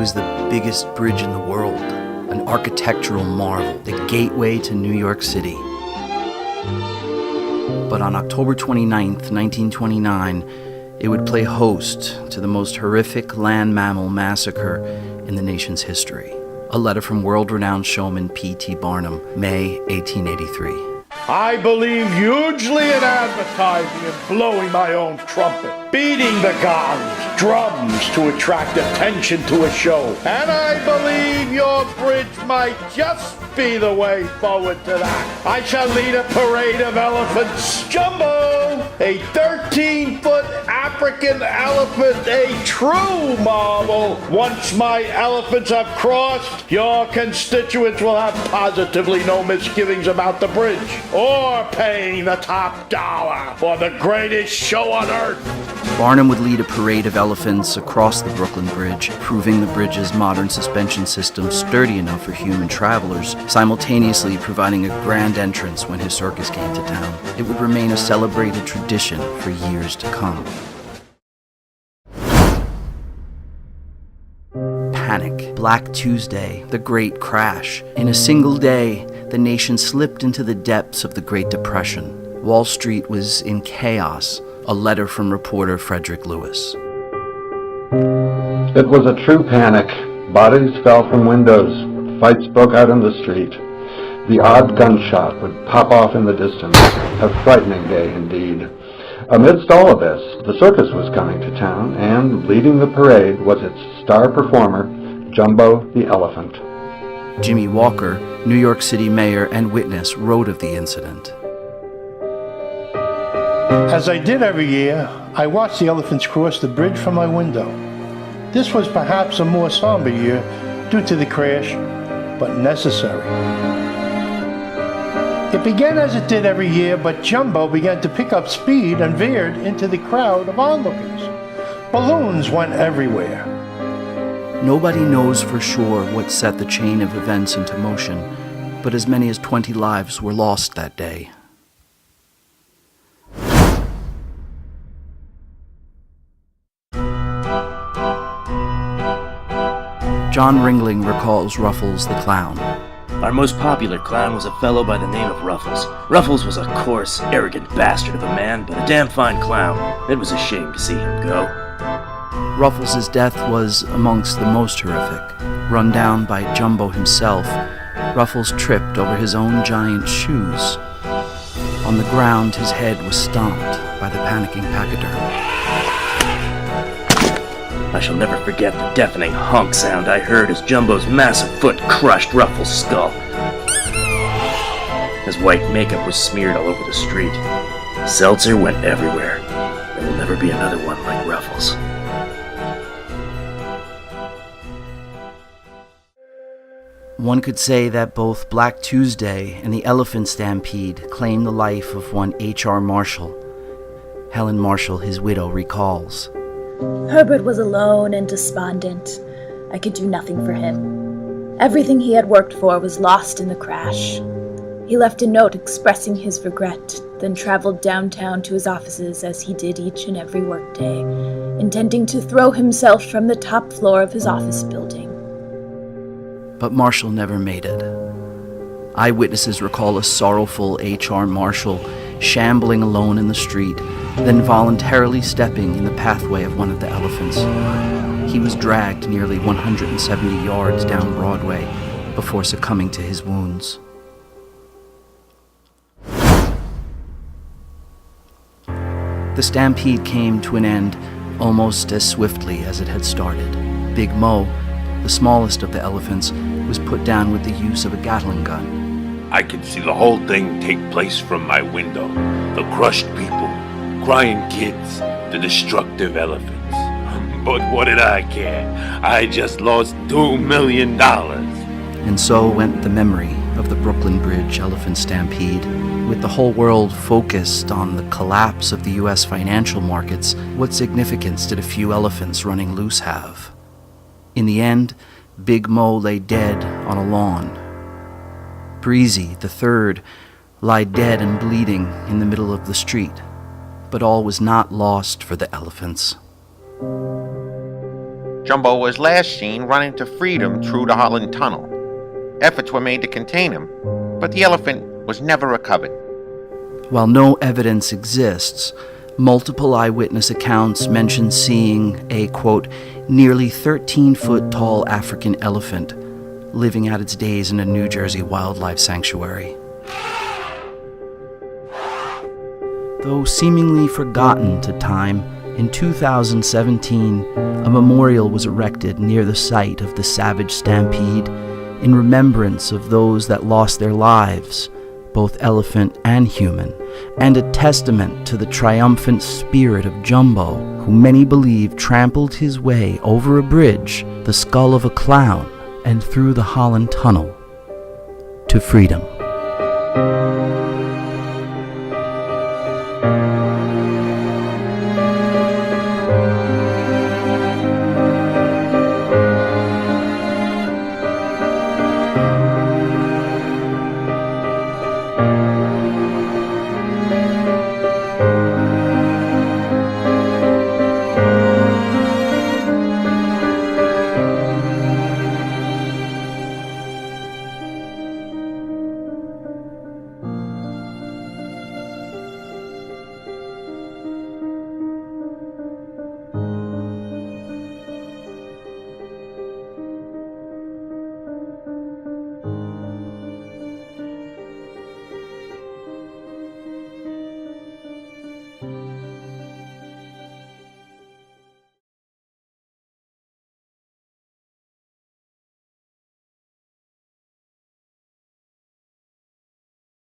was the biggest bridge in the world, an architectural marvel, the gateway to New York City. But on October 29th, 1929, it would play host to the most horrific land mammal massacre in the nation's history. A letter from world-renowned showman P.T. Barnum, May 1883. I believe hugely in advertising and blowing my own trumpet, beating the gongs, drums to attract attention to a show. And I believe your bridge might just be the way forward to that. I shall lead a parade of elephants. Jumbo, a 13-foot African elephant, a true marvel. Once my elephants have crossed, your constituents will have positively no misgivings about the bridge or paying the top dollar for the greatest show on earth. Barnum would lead a parade of elephants across the Brooklyn Bridge, proving the bridge's modern suspension system sturdy enough for human travelers, simultaneously providing a grand entrance when his circus came to town. It would remain a celebrated tradition for years to come. Panic, Black Tuesday, the Great Crash. In a single day, the nation slipped into the depths of the Great Depression. Wall Street was in chaos. A letter from reporter Frederick Lewis. It was a true panic. Bodies fell from windows. Fights broke out in the street. The odd gunshot would pop off in the distance. A frightening day indeed. Amidst all of this, the circus was coming to town, and leading the parade was its star performer, Jumbo the Elephant. Jimmy Walker, New York City mayor and witness, wrote of the incident. As I did every year, I watched the elephants cross the bridge from my window. This was perhaps a more somber year due to the crash, but necessary. It began as it did every year, but Jumbo began to pick up speed and veered into the crowd of onlookers. Balloons went everywhere. Nobody knows for sure what set the chain of events into motion, but as many as 20 lives were lost that day. John Ringling recalls Ruffles the Clown. Our most popular clown was a fellow by the name of Ruffles. Ruffles was a coarse, arrogant bastard of a man, but a damn fine clown. It was a shame to see him go. Ruffles' death was amongst the most horrific. Run down by Jumbo himself, Ruffles tripped over his own giant shoes. On the ground, his head was stomped by the panicking pachyderm. I shall never forget the deafening honk sound I heard as Jumbo's massive foot crushed Ruffles' skull. His white makeup was smeared all over the street. Seltzer went everywhere. There will never be another one like Ruffles. One could say that both Black Tuesday and the Elephant Stampede claimed the life of one H.R. Marshall. Helen Marshall, his widow, recalls. Herbert was alone and despondent. I could do nothing for him. Everything he had worked for was lost in the crash. He left a note expressing his regret, then traveled downtown to his offices as he did each and every workday, intending to throw himself from the top floor of his office building. But Marshall never made it. Eyewitnesses recall a sorrowful H.R. Marshall shambling alone in the street, then voluntarily stepping in the pathway of one of the elephants. He was dragged nearly 170 yards down Broadway before succumbing to his wounds. The stampede came to an end almost as swiftly as it had started. Big Mo, the smallest of the elephants, was put down with the use of a Gatling gun. I could see the whole thing take place from my window. The crushed people, crying kids, the destructive elephants. But what did I care? I just lost $2 million. And so went the memory of the Brooklyn Bridge elephant stampede. With the whole world focused on the collapse of the U.S. financial markets, what significance did a few elephants running loose have? In the end, Big Mo lay dead on a lawn. Breezy, the third, lay dead and bleeding in the middle of the street. But all was not lost for the elephants. Jumbo was last seen running to freedom through the Holland Tunnel. Efforts were made to contain him, but the elephant was never recovered. While no evidence exists, multiple eyewitness accounts mention seeing a, quote, nearly 13-foot tall African elephant living out its days in a New Jersey wildlife sanctuary. Though seemingly forgotten to time, in 2017, a memorial was erected near the site of the savage stampede in remembrance of those that lost their lives, both elephant and human, and a testament to the triumphant spirit of Jumbo, who many believe trampled his way over a bridge, the skull of a clown, and through the Holland Tunnel to freedom.